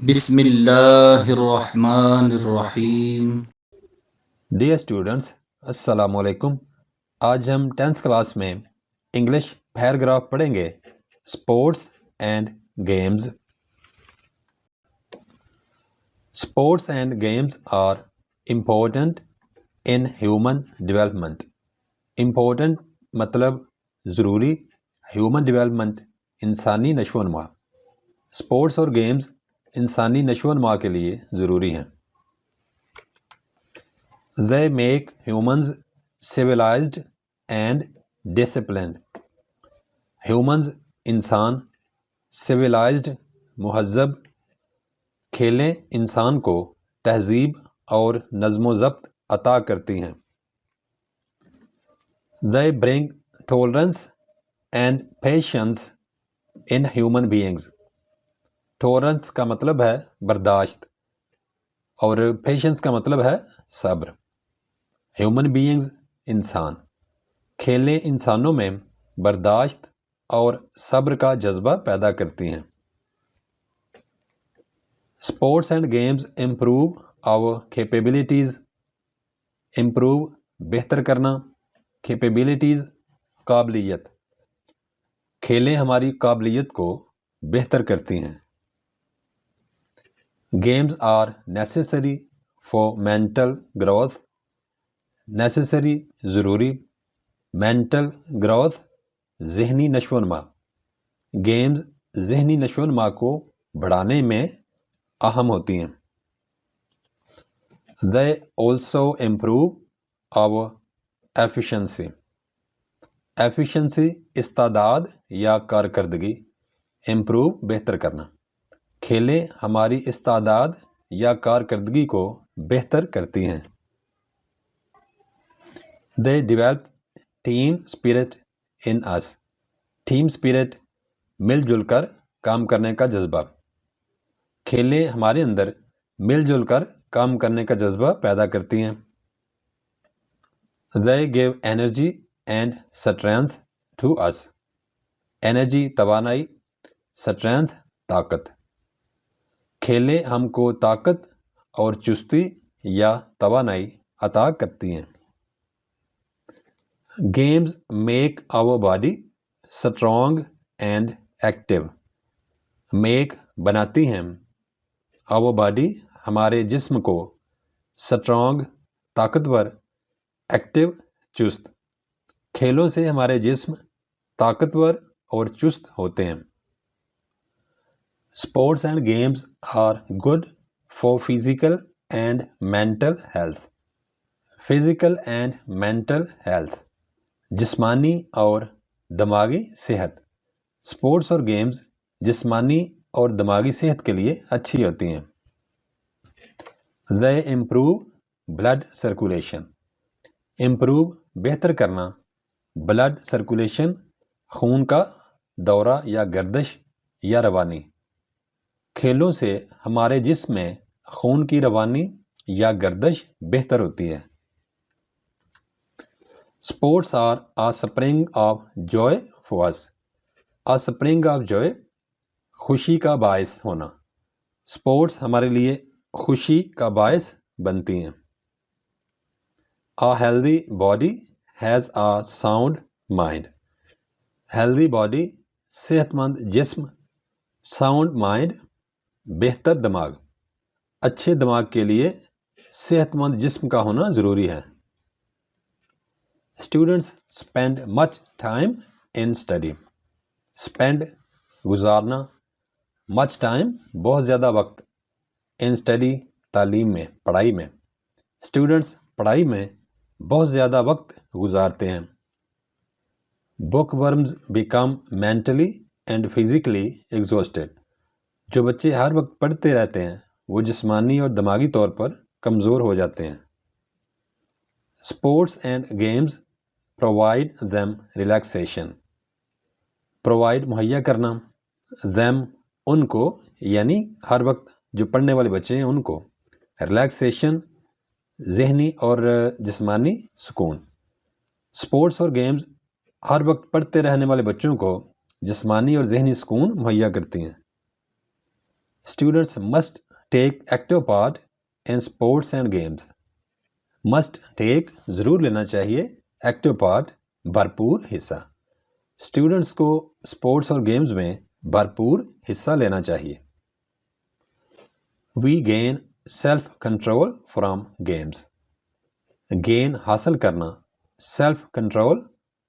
بسم اللہ الرحمن الرحیم۔ ڈیئر اسٹوڈنٹس، السلام علیکم۔ آج ہم 10th کلاس میں انگلش پیراگراف پڑھیں گے، sports and games. Sports and games are important in human development. Important مطلب ضروری، ہیومن ڈیولپمنٹ انسانی نشو و نما۔ اسپورٹس اور گیمز انسانی نشو و نما کے لیے ضروری ہیں۔ They make humans civilized and disciplined. Humans انسان، civilized مہذب۔ کھیلیں انسان کو تہذیب اور نظم و ضبط عطا کرتی ہیں۔ They bring tolerance and patience in human beings. Tolerance کا مطلب ہے برداشت اور patience کا مطلب ہے صبر۔ ہیومن بینگز انسان، کھیلیں انسانوں میں برداشت اور صبر کا جذبہ پیدا کرتی ہیں۔ Sports and games improve our capabilities. Improve بہتر کرنا، کیپیبلٹیز قابلیت۔ کھیلیں ہماری قابلیت کو بہتر کرتی ہیں۔ Games are necessary for mental growth. Necessary ضروری، مینٹل گروتھ ذہنی نشو و نما۔ گیمز ذہنی نشو و نما کو بڑھانے میں اہم ہوتی ہیں۔ They also improve our efficiency. Efficiency استعداد یا کارکردگی، improve بہتر کرنا۔ کھیلیں ہماری استعداد یا کارکردگی کو بہتر کرتی ہیں۔ They develop team spirit in us. Team spirit مل جل کر کام کرنے کا جذبہ۔ کھیلیں ہمارے اندر مل جل کر کام کرنے کا جذبہ پیدا کرتی ہیں۔ They give energy and strength to us. Energy توانائی، strength طاقت۔ کھیلیں ہم کو طاقت اور چستی یا توانائی عطا کرتی ہیں۔ Games make our body strong and active. Make بناتی ہیں، our body ہمارے جسم کو strong طاقتور، active چست۔ کھیلوں سے ہمارے جسم طاقتور اور چست ہوتے ہیں۔ Sports and games are good for physical and mental health. Physical and mental health جسمانی اور دماغی صحت۔ اسپورٹس اور گیمز جسمانی اور دماغی صحت کے لیے اچھی ہوتی ہیں۔ They improve blood circulation. Improve بہتر کرنا، blood circulation خون کا دورہ یا گردش یا روانی۔ کھیلوں سے ہمارے جسم میں خون کی روانی یا گردش بہتر ہوتی ہے۔ Sports are a spring of joy for us. A spring of joy خوشی کا باعث ہونا۔ اسپورٹس ہمارے لیے خوشی کا باعث بنتی ہیں۔ A healthy body has a sound mind. Healthy body صحت مند جسم، sound mind بہتر دماغ۔ اچھے دماغ کے لیے صحت مند جسم کا ہونا ضروری ہے۔ Students spend much time in study. Spend گزارنا، much time بہت زیادہ وقت، in study تعلیم میں، پڑھائی میں۔ Students پڑھائی میں بہت زیادہ وقت گزارتے ہیں۔ Bookworms become mentally and physically exhausted. جو بچے ہر وقت پڑھتے رہتے ہیں وہ جسمانی اور دماغی طور پر کمزور ہو جاتے ہیں۔ Sports and games provide them relaxation. Provide مہیا کرنا، them ان کو، یعنی ہر وقت جو پڑھنے والے بچے ہیں ان کو، relaxation ذہنی اور جسمانی سکون۔ اسپورٹس اور گیمز ہر وقت پڑھتے رہنے والے بچوں کو جسمانی اور ذہنی سکون مہیا کرتی ہیں۔ Students must take active part in sports and games. Must take ضرور لینا چاہیے, active part بھرپور حصہ. اسٹوڈنٹس کو اسپورٹس اور گیمز میں بھرپور حصہ لینا چاہیے. We gain self control from games. Gain حاصل کرنا, سیلف کنٹرول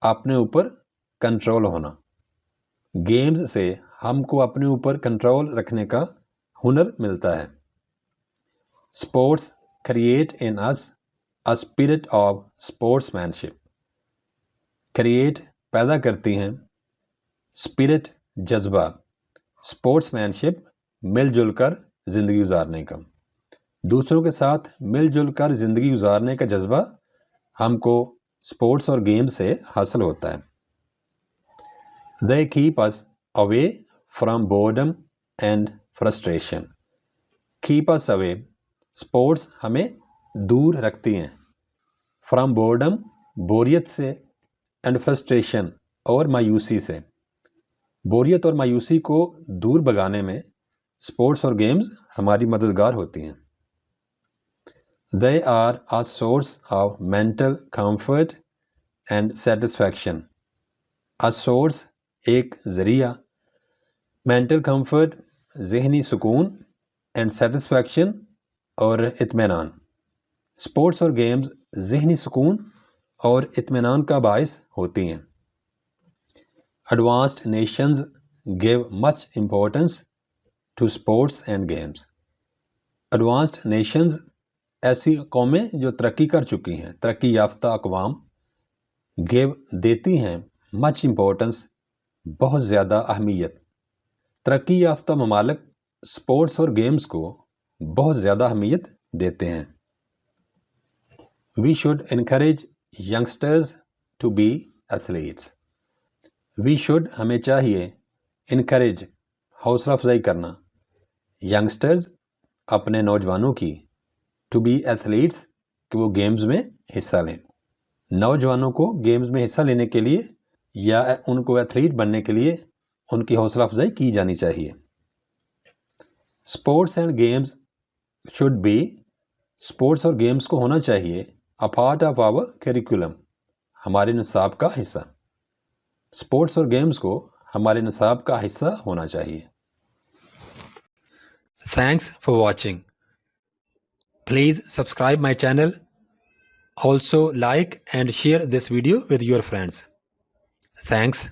اپنے اوپر کنٹرول ہونا. گیمز سے ہم کو اپنے اوپر کنٹرول رکھنے کا ہنر ملتا ہے. Sports create in us a spirit of sportsmanship. Create پیدا کرتی ہیں, اسپرٹ جذبہ, اسپورٹس مین شپ مل جل کر زندگی گزارنے کا. دوسروں کے ساتھ مل جل کر زندگی گزارنے کا جذبہ ہم کو اسپورٹس اور گیم سے حاصل ہوتا ہے. They keep us away from boredom and frustration. Keep us away. Sports ہمیں دور رکھتی ہیں. فرام بورڈم بوریت سے, اینڈ فرسٹریشن اور مایوسی سے. بوریت اور مایوسی کو دور بھگانے میں اسپورٹس اور گیمز ہماری مددگار ہوتی ہیں. They are a source of mental comfort and satisfaction. A source ایک ذریعہ, mental comfort ذہنی سکون, and satisfaction اور اطمینان. اسپورٹس اور گیمز ذہنی سکون اور اطمینان کا باعث ہوتی ہیں. Advanced nations give much importance to sports and games. Advanced nations ایسی قومیں جو ترقی کر چکی ہیں, ترقی یافتہ اقوام, give دیتی ہیں much importance بہت زیادہ اہمیت. ترقی یافتہ ممالک اسپورٹس اور گیمز کو بہت زیادہ اہمیت دیتے ہیں. We should encourage youngsters to be athletes. We should ہمیں چاہیے, encourage حوصلہ افزائی کرنا, youngsters اپنے نوجوانوں کی, to be athletes کہ وہ گیمز میں حصہ لیں. نوجوانوں کو گیمز میں حصہ لینے کے لیے یا ان کو ایتھلیٹ بننے کے لیے ان کی حوصلہ افزائی کی جانی چاہیے. Sports and games should be, sports اور گیمز کو ہونا چاہیے a part of our curriculum, ہمارے نصاب کا حصہ. اسپورٹس اور گیمز کو ہمارے نصاب کا حصہ ہونا چاہیے. Thanks for watching. Please subscribe my channel. Also like and share this video with your friends. Thanks.